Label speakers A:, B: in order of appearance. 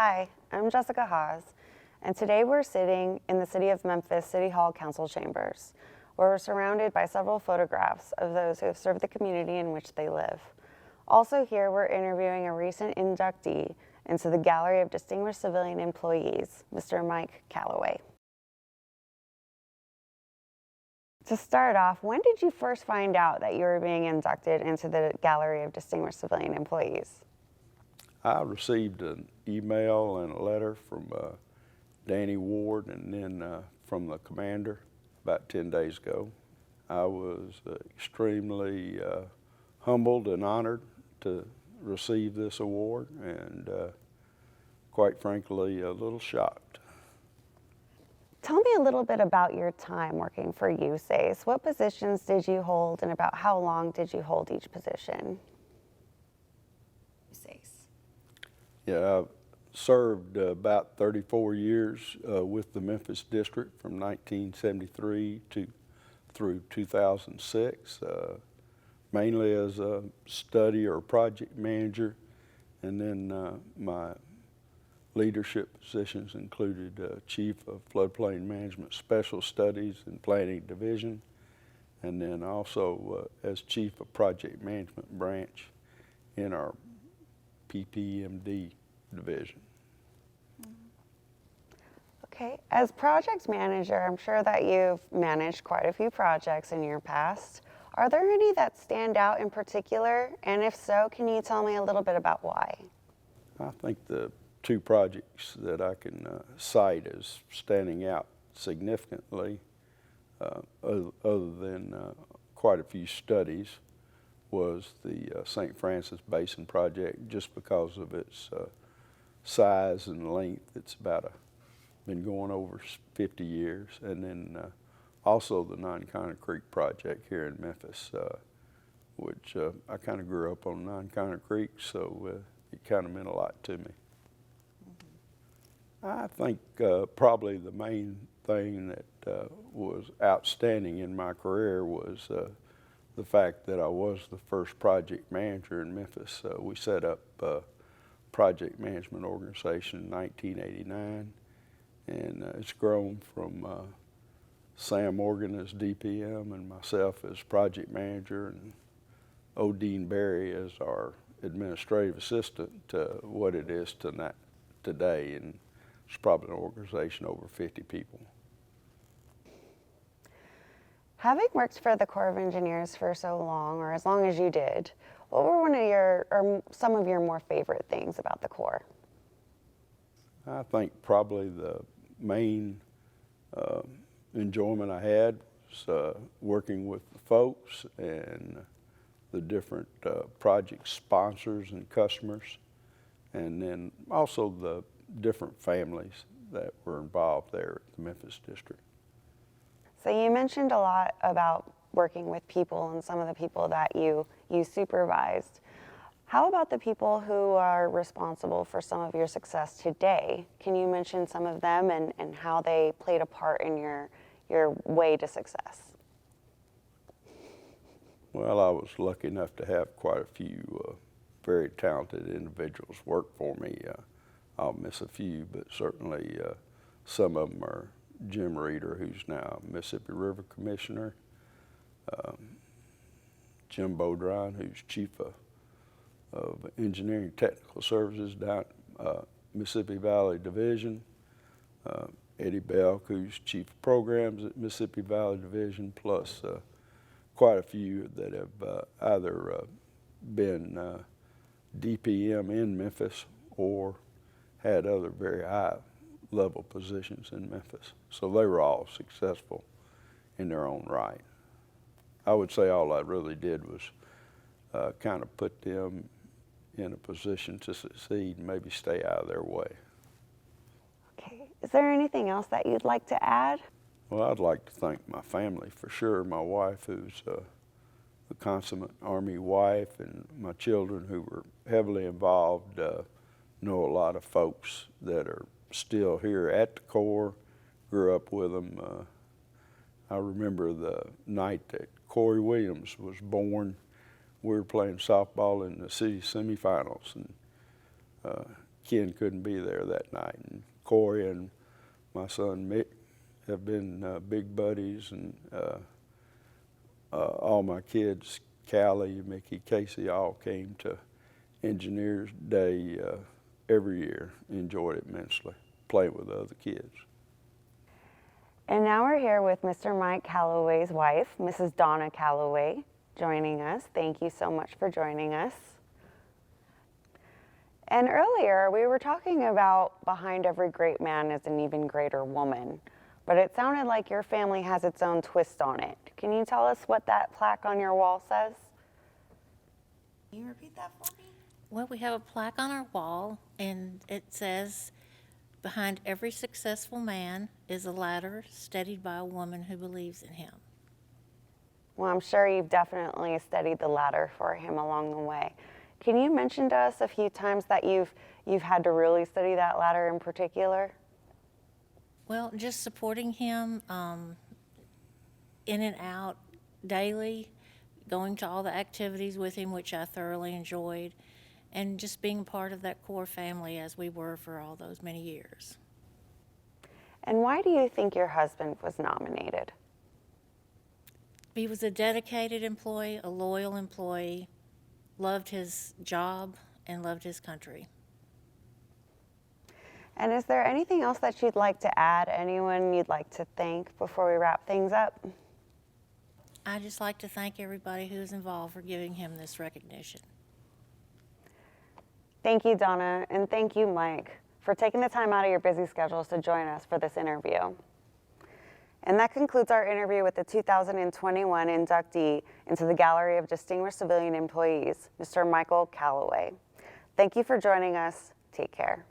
A: Hi, I'm Jessica Haas, and today we're sitting in the City of Memphis City Hall Council chambers, where we're surrounded by several photographs of those who have served the community in which they live. Also here, we're interviewing a recent inductee into the Gallery of Distinguished Civilian Employees, Mr. Mike Callaway. To start off, when did you first find out that you were being inducted into the Gallery of Distinguished Civilian Employees?
B: I received an email and a letter from Danny Ward and then from the commander about 10 days ago. I was extremely humbled and honored to receive this award and quite frankly a little shocked.
A: Tell me a little bit about your time working for USACE. What positions did you hold and about how long did you hold each position?
B: Yeah, I've served about 34 years with the Memphis District from 1973 through 2006, mainly as a study or project manager, and then my leadership positions included Chief of Floodplain Management Special Studies and Planning Division, and then also as Chief of Project Management Branch in our PPMD division.
A: Okay, as project manager, I'm sure that you've managed quite a few projects in your past. Are there any that stand out in particular? And if so, can you tell me a little bit about why?
B: I think the two projects that I can cite as standing out significantly, other than quite a few studies, was the St. Francis Basin project, just because of its size and length. It's been going over 50 years. And then also the Nine-Kinda Creek project here in Memphis, which I kind of grew up on Nine-Kinda Creek, so it kind of meant a lot to me. I think probably the main thing that was outstanding in my career was the fact that I was the first project manager in Memphis. We set up a project management organization in 1989, and it's grown from Sam Morgan as DPM and myself as project manager and Odine Berry as our administrative assistant to what it is today, and it's probably an organization over 50 people.
A: Having worked for the Corps of Engineers for so long, or as long as you did, what were some of your more favorite things about the Corps?
B: I think probably the main enjoyment I had was working with the folks and the different project sponsors and customers, and then also the different families that were involved there at the Memphis District.
A: So you mentioned a lot about working with people and some of the people that you supervised. How about the people who are responsible for some of your success today? Can you mention some of them and how they played a part in your way to success?
B: Well, I was lucky enough to have quite a few very talented individuals work for me. I'll miss a few, but certainly some of them are Jim Reeder, who's now Mississippi River Commissioner, Jim Bodrine, who's Chief of Engineering Technical Services down Mississippi Valley Division, Eddie Belk, who's Chief of Programs at Mississippi Valley Division, plus quite a few that have either been DPM in Memphis or had other very high level positions in Memphis. So they were all successful in their own right. I would say all I really did was kind of put them in a position to succeed and maybe stay out of their way.
A: Okay, is there anything else that you'd like to add?
B: Well, I'd like to thank my family for sure. My wife, who's a consummate Army wife, and my children who were heavily involved. Know a lot of folks that are still here at the Corps, grew up with them. I remember the night that Corey Williams was born. We were playing softball in the city semifinals, and Ken couldn't be there that night. And Corey and my son Mick have been big buddies, and all my kids, Callie, Mickey, Casey, all came to Engineers Day every year. Enjoyed it immensely, playing with the other kids.
A: And now we're here with Mr. Mike Callaway's wife, Mrs. Donna Callaway, joining us. Thank you so much for joining us. And earlier we were talking about behind every great man is an even greater woman, but it sounded like your family has its own twist on it. Can you tell us what that plaque on your wall says? Can you repeat that for me?
C: Well, we have a plaque on our wall, and it says, "Behind every successful man is a ladder steadied by a woman who believes in him."
A: Well, I'm sure you've definitely steadied the ladder for him along the way. Can you mention to us a few times that you've had to really study that ladder in particular?
C: Well, just supporting him in and out daily, going to all the activities with him, which I thoroughly enjoyed, and just being part of that core family as we were for all those many years.
A: And why do you think your husband was nominated?
C: He was a dedicated employee, a loyal employee, loved his job, and loved his country.
A: And is there anything else that you'd like to add? Anyone you'd like to thank before we wrap things up?
C: I'd just like to thank everybody who is involved for giving him this recognition.
A: Thank you, Donna, and thank you, Mike, for taking the time out of your busy schedules to join us for this interview. And that concludes our interview with the 2021 inductee into the Gallery of Distinguished Civilian Employees, Mr. Michael Callaway. Thank you for joining us. Take care.